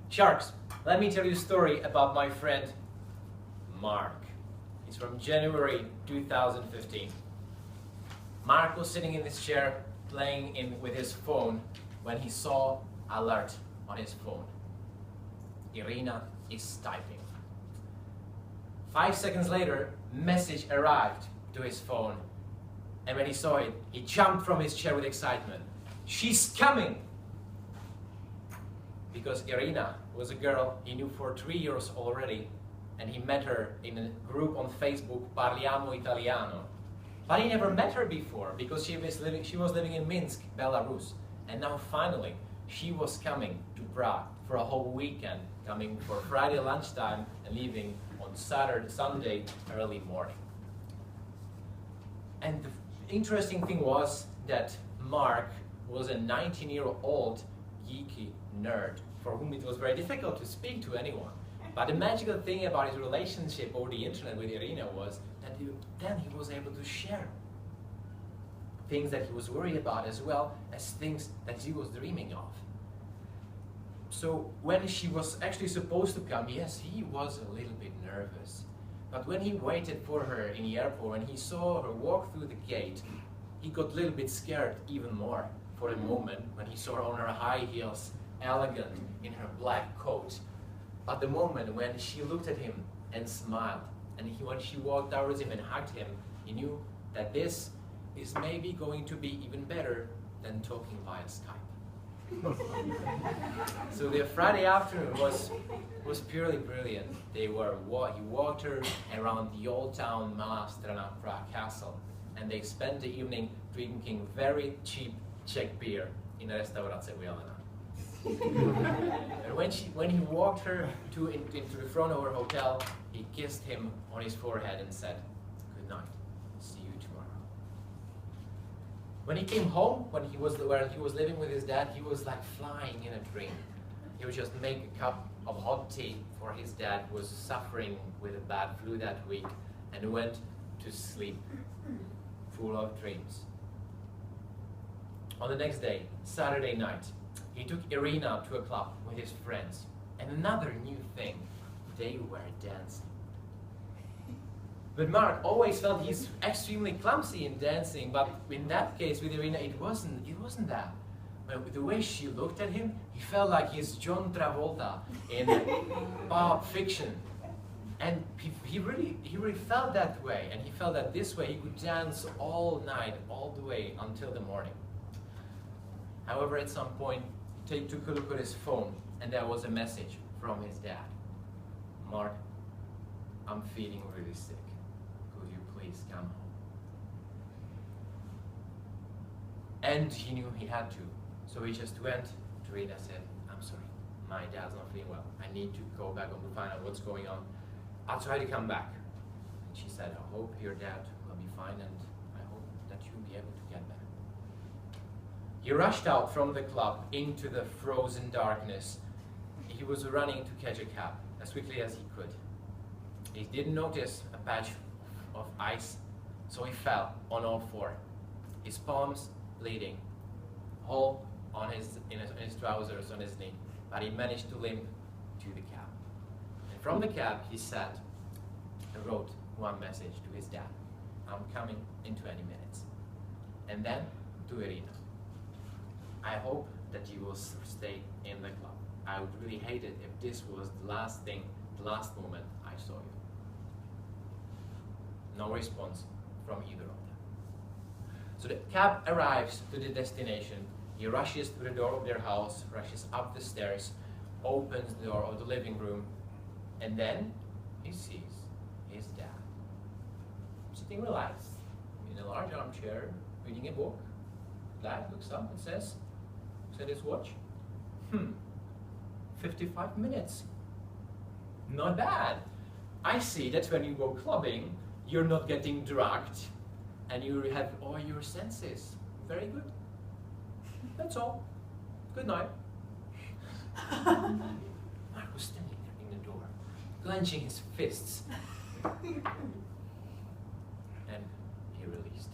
Sharks, let me tell you a story about my friend Mark. He's from January 2015. Mark was sitting in his chair playing with his phone when he saw alert on his phone. Irina is typing. 5 seconds later, message arrived to his phone, and when he saw it, he jumped from his chair with excitement. She's coming! Because Irina was a girl he knew for 3 years already, and he met her in a group on Facebook, Parliamo Italiano. But he never met her before because she was living in Minsk, Belarus. And now finally, she was coming to Prague for a whole weekend, coming for Friday lunchtime and leaving on Sunday early morning. And the interesting thing was that Mark was a 19-year-old geeky nerd for whom it was very difficult to speak to anyone. But the magical thing about his relationship over the internet with Irina was that then he was able to share things that he was worried about as well as things that he was dreaming of. So when she was actually supposed to come, yes, he was a little bit nervous. But when he waited for her in the airport and he saw her walk through the gate, he got a little bit scared even more for a moment when he saw her on her high heels, elegant in her black coat. But the moment when she looked at him and smiled, and when she walked towards him and hugged him, he knew that this is maybe going to be even better than talking via Skype. So the Friday afternoon was purely brilliant. He walked her around the old town Malá Strana Prague Castle, and they spent the evening drinking very cheap Czech beer in a restaurace u Jelena. And when he walked her into the front of her hotel, he kissed him on his forehead and said, "Good night, see you tomorrow." When he came home, when he was living with his dad, he was like flying in a dream. He would just make a cup of hot tea for his dad, who was suffering with a bad flu that week, and went to sleep full of dreams. On the next day, Saturday night, he took Irina to a club with his friends. And another new thing, they were dancing. But Mark always felt he's extremely clumsy in dancing, but in that case with Irina, it wasn't that. But the way she looked at him, he felt like he's John Travolta in Pulp Fiction. And he really felt that way, and he felt that this way he could dance all night, all the way until the morning. However, at some point, he took a look at his phone, and there was a message from his dad. "Mark, I'm feeling really sick. Could you please come home?" And he knew he had to, so he just went to Rita and said, "I'm sorry, my dad's not feeling well. I need to go back home to find out what's going on. I'll try to come back." And she said, "I hope your dad will be fine, and I hope that you'll be able to get better." He rushed out from the club into the frozen darkness. He was running to catch a cab as quickly as he could. He didn't notice a patch of ice, so he fell on all four, his palms bleeding, hole in his trousers on his knee, but he managed to limp to the cab. And from the cab he sat and wrote one message to his dad: "I'm coming in 20 minutes." And then to Irina: "I hope that you will stay in the club. I would really hate it if this was the last moment I saw you." No response from either of them. So the cab arrives to the destination. He rushes to the door of their house, rushes up the stairs, opens the door of the living room, and then he sees his dad sitting relaxed in a large armchair, reading a book. Dad looks up and says, at his watch, 55 minutes. Not bad. I see that when you go clubbing, you're not getting drugged, and you have all your senses. Very good. That's all. Good night. Mark was standing there in the door, clenching his fists. And he released.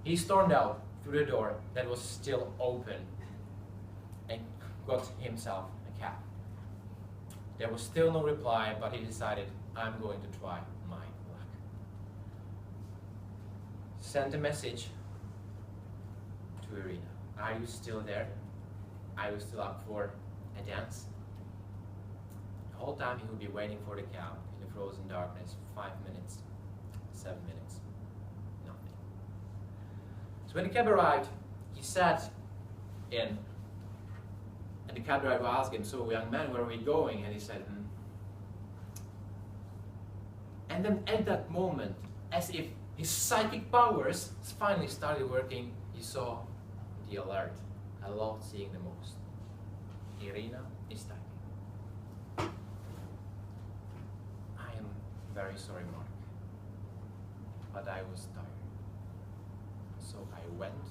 He stormed out through the door that was still open and got himself a cab. There was still no reply, but he decided, I'm going to try my luck. Sent a message to Irina. Are you still there? Are you still up for a dance? The whole time he would be waiting for the cab in the frozen darkness. 5 minutes, 7 minutes, nothing. So when the cab arrived, he sat in, and the cab driver asked him, so young man, where are we going? And he said, And then at that moment, as if his psychic powers finally started working, he saw the alert. I loved seeing the most. Irina is typing. I am very sorry, Mark, but I was tired. So I went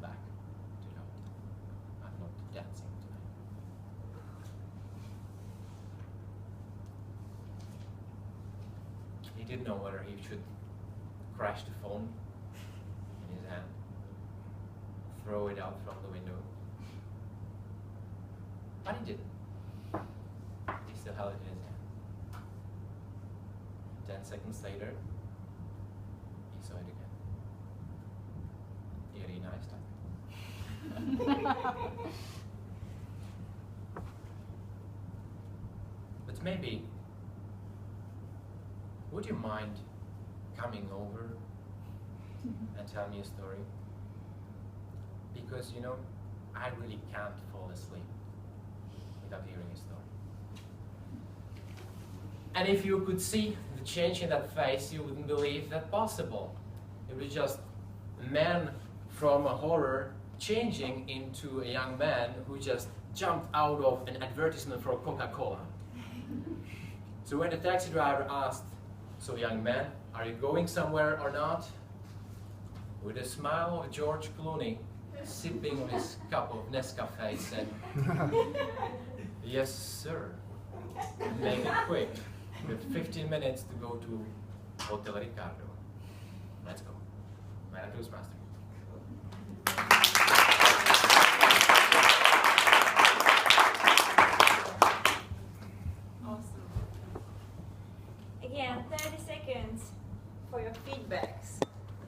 back to the hotel. I'm not dancing tonight. He didn't know whether he should crash the phone in his hand, throw it out from the window. But he didn't. He still held it in his hand. 10 seconds later, he saw it again. Irina is typing. But maybe, would you mind coming over and tell me a story? Because, you know, I really can't fall asleep without hearing a story. And if you could see the change in that face, you wouldn't believe that possible. It was just a man from a horror changing into a young man who just jumped out of an advertisement for Coca-Cola. So when the taxi driver asked, so young man, are you going somewhere or not? With a smile of George Clooney, sipping on his cup of Nescafe, said, yes, sir. Make it quick. We have 15 minutes to go to Hotel Ricardo. Let's go. Mijn Toastmaster.